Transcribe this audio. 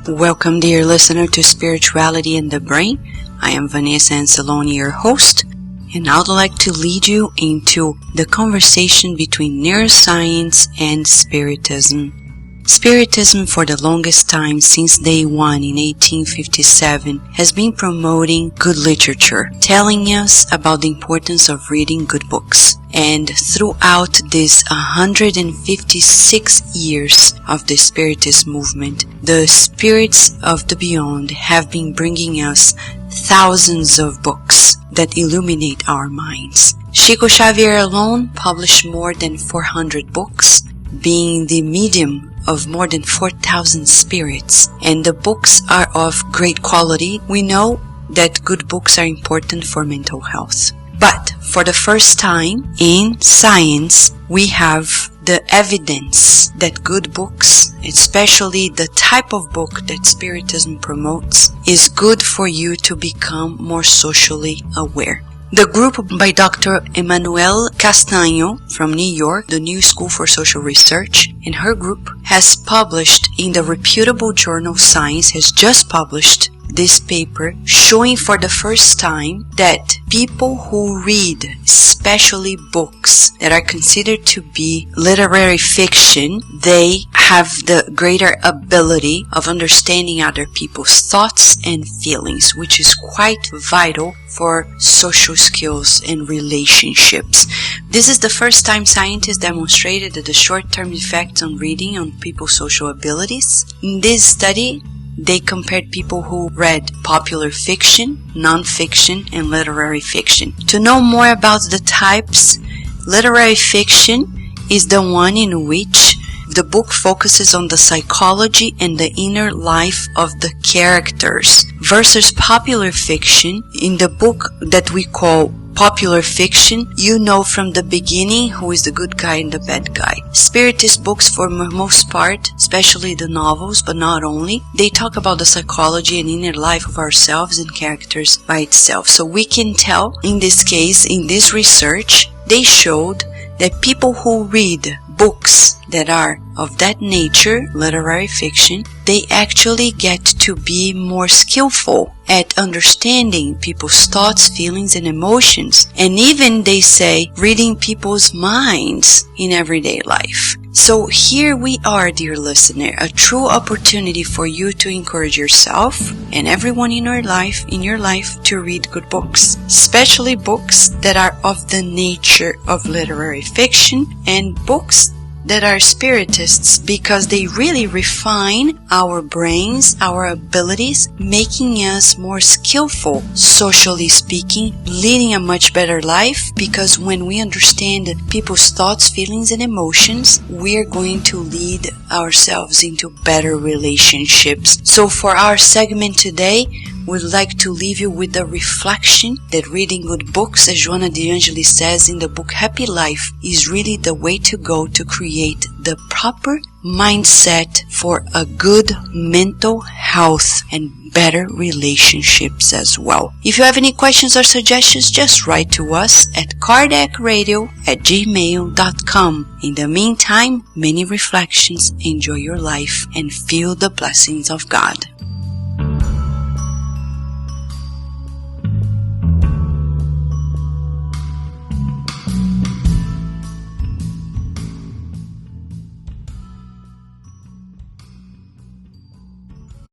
Welcome, dear listener, to Spirituality and the Brain. I am Vanessa Anceloni, your host, and I would like to lead you into the conversation between neuroscience and Spiritism. Spiritism, for the longest time, since day one in 1857, has been promoting good literature, telling us about the importance of reading good books. And throughout these 156 years of the Spiritist movement, the spirits of the beyond have been bringing us thousands of books that illuminate our minds. Chico Xavier alone published more than 400 books, being the medium of more than 4,000 spirits, and the books are of great quality. We know that good books are important for mental health. But for the first time in science, we have the evidence that good books, especially the type of book that Spiritism promotes, is good for you to become more socially aware. The group by Dr. Emmanuel Castaño from New York, the New School for Social Research, and her group has published in the reputable journal Science, has just published this paper showing for the first time that people who read, especially books that are considered to be literary fiction, they have the greater ability of understanding other people's thoughts and feelings, which is quite vital for social skills and relationships. This is the first time scientists demonstrated that the short-term effects on reading on people's social abilities. In this study, they compared people who read popular fiction, non-fiction, and literary fiction. To know more about the types, literary fiction is the one in which the book focuses on the psychology and the inner life of the characters, versus popular fiction. In the book that we call popular fiction, you know from the beginning who is the good guy and the bad guy. Spiritist books, for most part, especially the novels, but not only, they talk about the psychology and inner life of ourselves and characters by itself. So we can tell, in this case, in this research, they showed that people who read books that are of that nature, literary fiction, they actually get to be more skillful at understanding people's thoughts, feelings, and emotions. And even, they say, reading people's minds in everyday life. So here we are, dear listener, a true opportunity for you to encourage yourself and everyone in your life to read good books, especially books that are of the nature of literary fiction and books that are spiritists, because they really refine our brains, our abilities, making us more skillful, socially speaking, leading a much better life, because when we understand people's thoughts, feelings, and emotions, we're going to lead ourselves into better relationships. So for our segment today, we'd like to leave you with the reflection that reading good books, as Joana de Angelis says in the book Happy Life, is really the way to go to create the proper mindset for a good mental health and better relationships as well. If you have any questions or suggestions, just write to us at kardecradio@gmail.com. In the meantime, many reflections, enjoy your life, and feel the blessings of God.